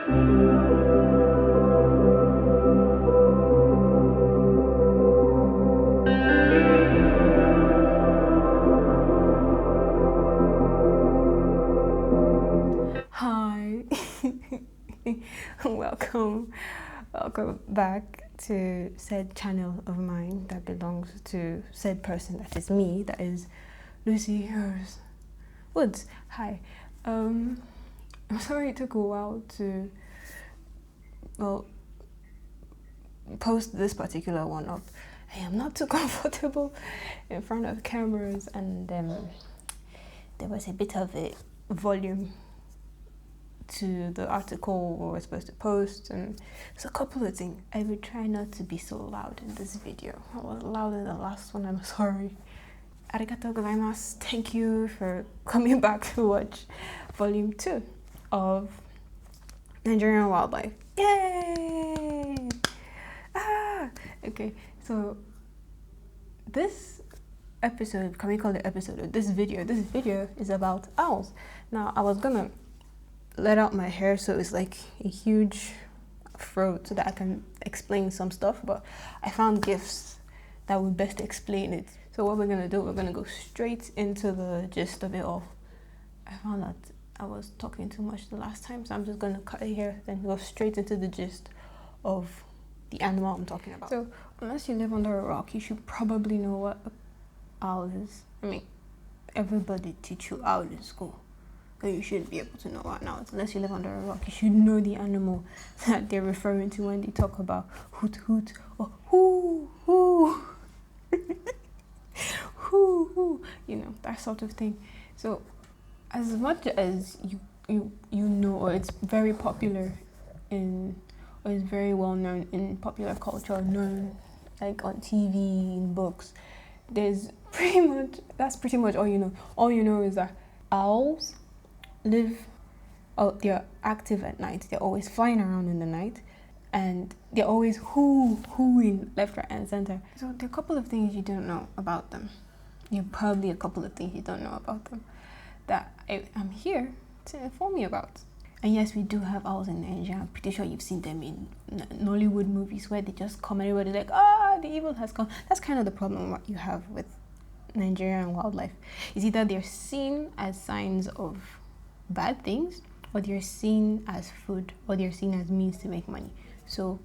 Hi, welcome back to said channel of mine that belongs to said person, that is me, that is Lucy Hers Woods. Hi. I'm sorry it took a while to post this particular one up. I am not too comfortable in front of cameras, and there was a bit of a volume to the article we were supposed to post, and it's a couple of things. I will try not to be so loud in this video. I was loud in the last one, I'm sorry. Arigatou gozaimasu. Thank you for coming back to watch volume 2 of Nigerian wildlife. Yay! Okay, so this episode, can we call it episode, or this video is about owls. Now, I was gonna let out my hair so it's like a huge fro so that I can explain some stuff, but I found gifts that would best explain it. So what we're gonna do, we're gonna go straight into the gist of it all. I found that I was talking too much the last time, so I'm just gonna cut it here, then go straight into the gist of the animal I'm talking about. So unless you live under a rock, you should probably know what an owl is. I mean, everybody teach you owl in school. So you should be able to know what now. Unless you live under a rock, you should know the animal that they're referring to when they talk about hoot hoot or hoo hoo. Hoo hoo, you know, that sort of thing. So as much as you know, or it's very popular in, or is very well known in popular culture, known like on TV, in books, that's pretty much all you know. All you know is that owls they're active at night. They're always flying around in the night, and they're always hooing left, right, and center. So there are a couple of things you don't know about them. Probably a couple of things you don't know about them that I'm here to inform you about. And yes, we do have owls in Nigeria. I'm pretty sure you've seen them in Nollywood movies where they just come and everybody's like, the evil has come. That's kind of the problem what you have with Nigerian wildlife. Is either they're seen as signs of bad things, or they're seen as food, or they're seen as means to make money. So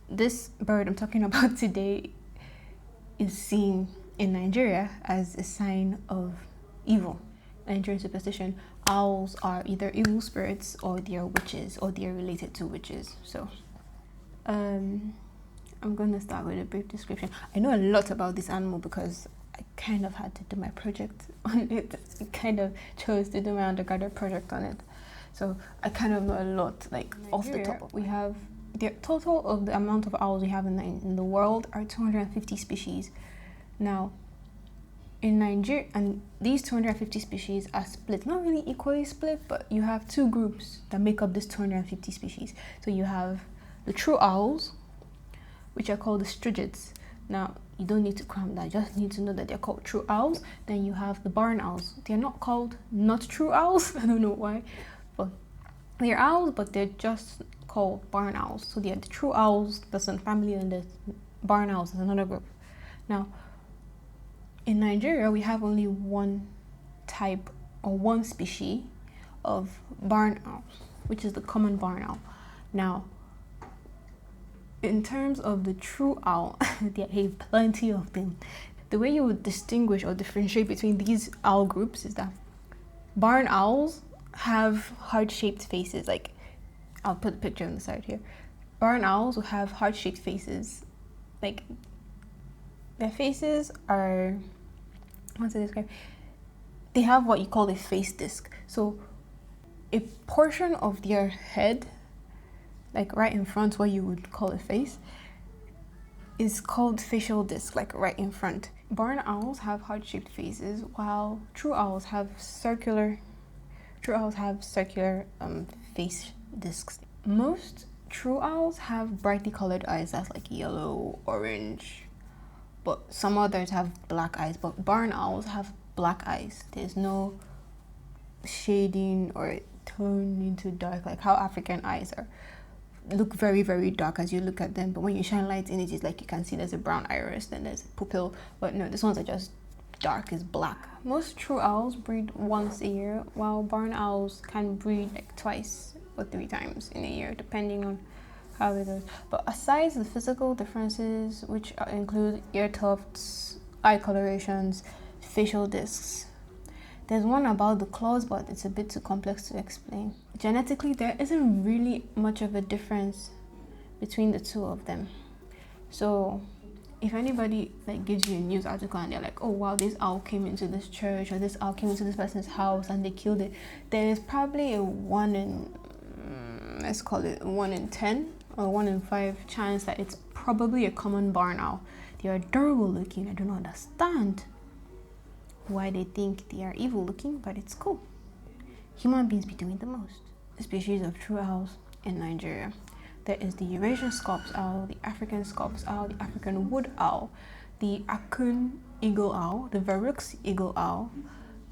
this bird I'm talking about today is seen in Nigeria as a sign of evil. Nigerian superstition, owls are either evil spirits, or they're witches, or they're related to witches. So I'm gonna start with a brief description. I know a lot about this animal because I kind of had to do my project on it. I kind of chose to do my undergraduate project on it. So I kind of know a lot, like off the top. We have the total of the amount of owls we have in the world are 250 species. Now, in Nigeria, and these 250 species are split, not really equally split, but you have two groups that make up this 250 species. So you have the true owls, which are called the strigids. Now, you don't need to cram that, just need to know that they're called true owls. Then you have the barn owls. They're not called not true owls. I don't know why, but they're owls, but they're just called barn owls. So they're the true owls, that's one family, and the barn owls is another group. Now, in Nigeria, we have only one type or one species of barn owls, which is the common barn owl. Now, in terms of the true owl, there are plenty of them. The way you would distinguish or differentiate between these owl groups is that barn owls have heart-shaped faces. Like, I'll put a picture on the side here. Barn owls will have heart-shaped faces. Like, their faces are, how to describe? They have what you call a face disc. So a portion of their head, like right in front, what you would call a face, is called facial disc, like right in front. Barn owls have heart-shaped faces, while true owls have circular face discs. Most true owls have brightly colored eyes, that's like yellow, orange, but some others have black eyes. But barn owls have black eyes. There's no shading or turn into dark, like how African eyes are look very, very dark as you look at them, but when you shine light in it, it's like you can see there's a brown iris, then there's a pupil, but no, these ones are just dark as black. Most true owls breed once a year, while barn owls can breed like twice or 3 times in a year, depending on how it goes. But aside the physical differences, which include ear tufts, eye colorations, facial discs, there's one about the claws, but it's a bit too complex to explain. Genetically, there isn't really much of a difference between the two of them. So if anybody like gives you a news article and they're like, oh wow, this owl came into this church, or this owl came into this person's house and they killed it, there is probably a 1 in, let's call it 1 in 10 or 1 in 5 chance that it's probably a common barn owl. They are adorable looking. I do not understand why they think they are evil looking, but it's cool. Human beings be doing the most. The species of true owls in Nigeria. There is the Eurasian scops owl, the African scops owl, the African wood owl, the Akun eagle owl, the Verrex eagle owl,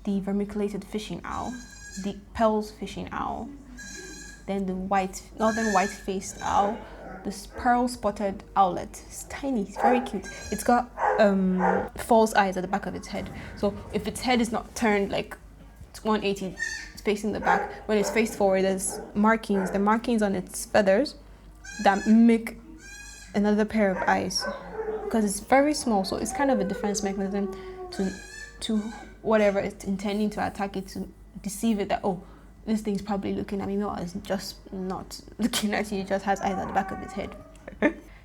the vermiculated fishing owl, the Pell's fishing owl, then the northern white-faced owl, this pearl spotted owlet. It's tiny, it's very cute. It's got false eyes at the back of its head. So if its head is not turned like 180, it's facing the back. When it's faced forward, there's markings. The markings on its feathers that mimic another pair of eyes. Because it's very small, so it's kind of a defense mechanism to whatever it's intending to attack it, to deceive it that, oh, this thing's probably looking at me. No, it's just not looking at you. It just has eyes at the back of its head.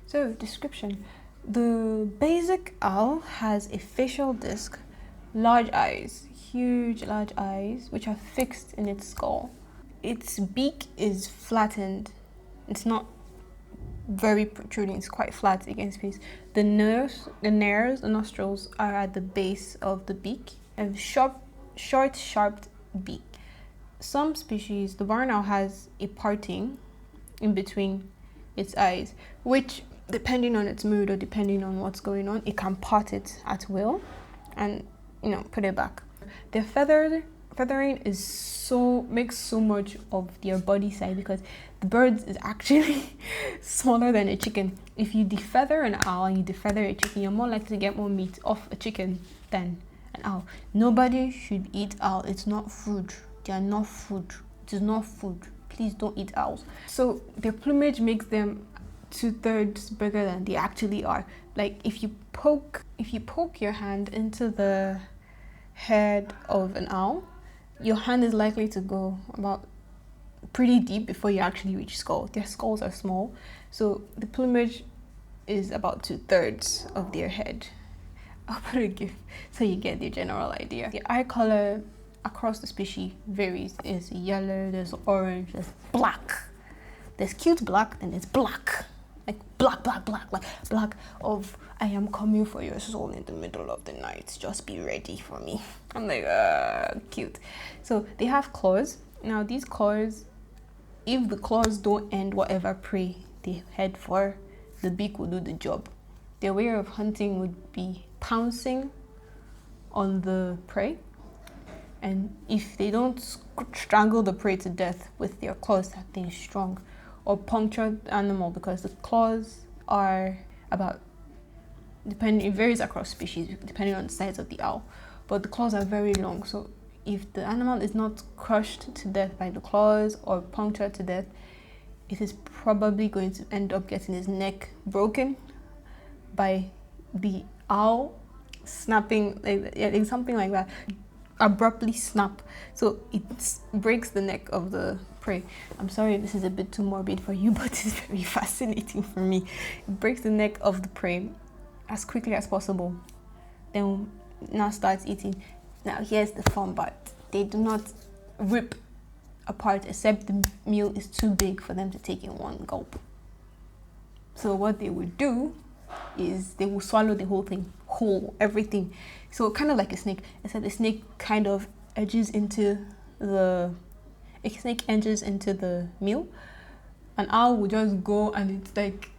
So, description. The basic owl has a facial disc, large eyes, huge large eyes, which are fixed in its skull. Its beak is flattened. It's not very protruding. It's quite flat against face. The nostrils are at the base of the beak. A short, sharp beak. Some species, the barn owl has a parting in between its eyes, which, depending on its mood or depending on what's going on, it can part it at will and, put it back. Their feathering makes so much of their body size, because the bird is actually smaller than a chicken. If you defeather an owl and you defeather a chicken, you're more likely to get more meat off a chicken than an owl. Nobody should eat owl. It's not food. They are not food. It is not food. Please don't eat owls. So their plumage makes them 2/3 bigger than they actually are. Like if you poke your hand into the head of an owl, your hand is likely to go about pretty deep before you actually reach skull. Their skulls are small, so the plumage is about 2/3 of their head. I'll put a GIF so you get the general idea. The eye color across the species varies. There's yellow, there's orange, there's black. There's cute black, then there's black. Like black of I am coming for your soul in the middle of the night. Just be ready for me. I'm like, cute. So they have claws. Now these claws, if the claws don't end whatever prey they head for, the beak will do the job. Their way of hunting would be pouncing on the prey. And if they don't strangle the prey to death with their claws, that thing is strong, or puncture the animal, because the claws are it varies across species depending on the size of the owl, but the claws are very long. So if the animal is not crushed to death by the claws or punctured to death, it is probably going to end up getting his neck broken by the owl snapping, like something like that. Abruptly snap, so it breaks the neck of the prey. I'm sorry if this is a bit too morbid for you, but it's very fascinating for me. It breaks the neck of the prey as quickly as possible, then now starts eating. Now here's the fun part: they do not rip apart except the meal is too big for them to take in one gulp. So what they would do is they will swallow the whole thing, everything. So kind of like a snake, except the snake kind of edges into the meal. An owl will just go and it's like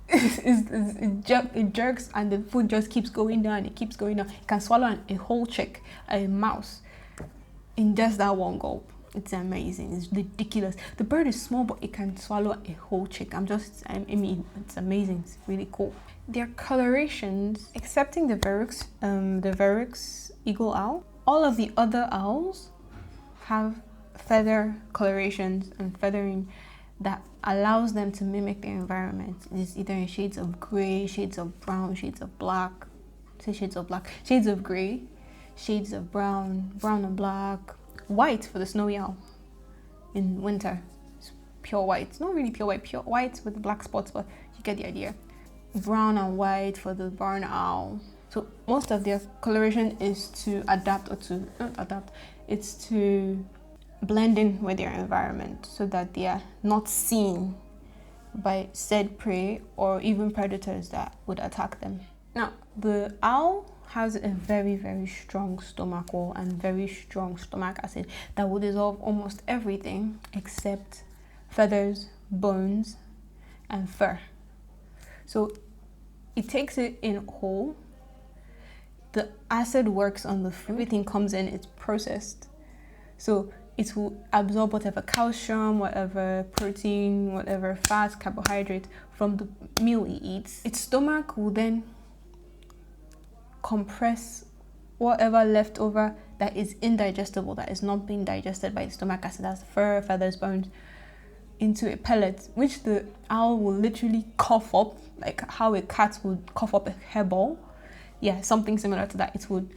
it jerks and the food just keeps going down. It keeps going down. It can swallow a whole chick, a mouse, in just that one gulp. It's amazing. It's ridiculous. The bird is small, but it can swallow a whole chick. I mean, it's amazing. It's really cool. Their colorations, excepting the Verrex eagle owl, all of the other owls have feather colorations and feathering that allows them to mimic their environment. It's either in shades of gray, shades of brown, shades of black, shades of gray, shades of brown, brown and black, white for the snowy owl in winter. It's pure white. It's not really pure white with the black spots, but you get the idea. Brown and white for the barn owl. So most of their coloration is to it's to blend in with their environment so that they are not seen by said prey or even predators that would attack them. Now, the owl has a very, very strong stomach wall and very strong stomach acid that will dissolve almost everything except feathers, bones, and fur. So it takes it in whole. The acid works on the food. Everything comes in, it's processed. So it will absorb whatever calcium, whatever protein, whatever fat, carbohydrate from the meal it eats. Its stomach will then compress whatever leftover that is indigestible, that is not being digested by the stomach acid, that's fur, feathers, bones, into a pellet, which the owl will literally cough up, like how a cat would cough up a hairball. Yeah, something similar to that. It would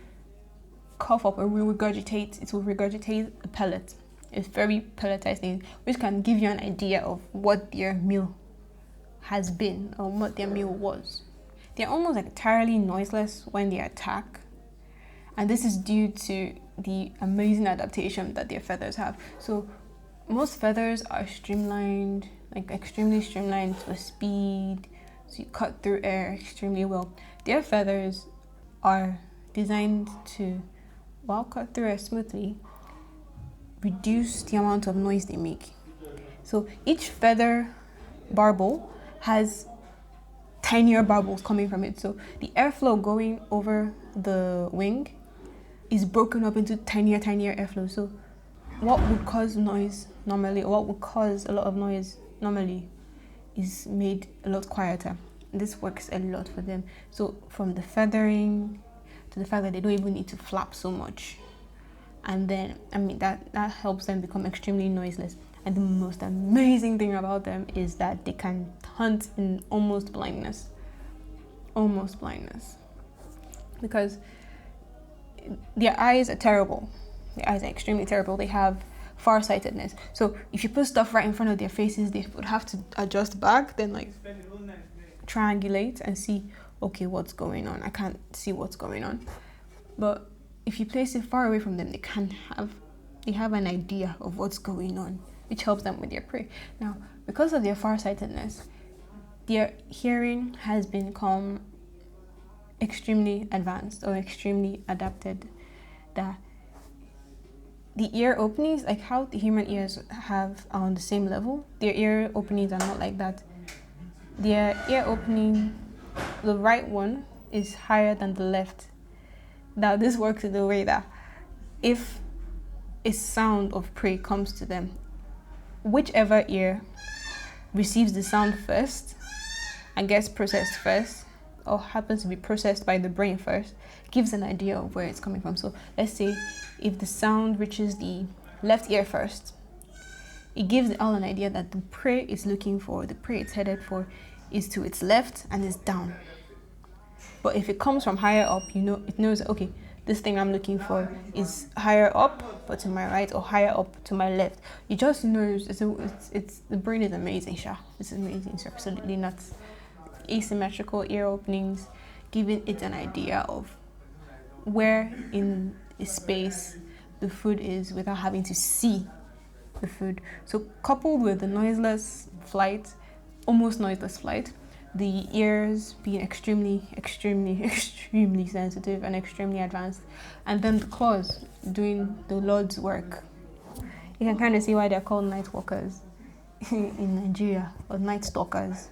cough up or regurgitate. It will regurgitate a pellet. It's very pelletized thing, which can give you an idea of what their meal has been or what their meal was. They're almost entirely noiseless when they attack, and this is due to the amazing adaptation that their feathers have. So most feathers are streamlined, like extremely streamlined to a speed, so you cut through air extremely well. Their feathers are designed to, while cut through air smoothly, reduce the amount of noise they make. So each feather barbel has tinier barbels coming from it. So the airflow going over the wing is broken up into tinier airflow. So what would cause noise normally, or what would cause a lot of noise normally, is made a lot quieter. This works a lot for them. So from the feathering to the fact that they don't even need to flap so much. And then, I mean, that helps them become extremely noiseless. And the most amazing thing about them is that they can hunt in almost blindness. Because their eyes are terrible. Their eyes are extremely terrible. They have farsightedness. So if you put stuff right in front of their faces, they would have to adjust back, then like triangulate and see, okay, what's going on? I can't see what's going on. But if you place it far away from them, they have an idea of what's going on, which helps them with their prey. Now, because of their farsightedness, their hearing has become extremely advanced or extremely adapted. That the ear openings, like how the human ears have on the same level, their ear openings are not like that. Their ear opening, the right one is higher than the left. Now this works in the way that if a sound of prey comes to them, whichever ear receives the sound first and gets processed first, or happens to be processed by the brain first, gives an idea of where it's coming from. So let's say if the sound reaches the left ear first, it gives the owl an idea that the prey it's looking for, the prey it's headed for, is to its left and is down. But if it comes from higher up, it knows, okay, this thing I'm looking for is higher up, but to my right, or higher up to my left. You just know, the brain is amazing, Sha. It's amazing. It's absolutely nuts. Asymmetrical ear openings, giving it an idea of where in a space the food is without having to see the food. So coupled with the almost noiseless flight, the ears being extremely sensitive and extremely advanced, and then the claws doing the Lord's work. You can kind of see why they're called night walkers in Nigeria, or night stalkers.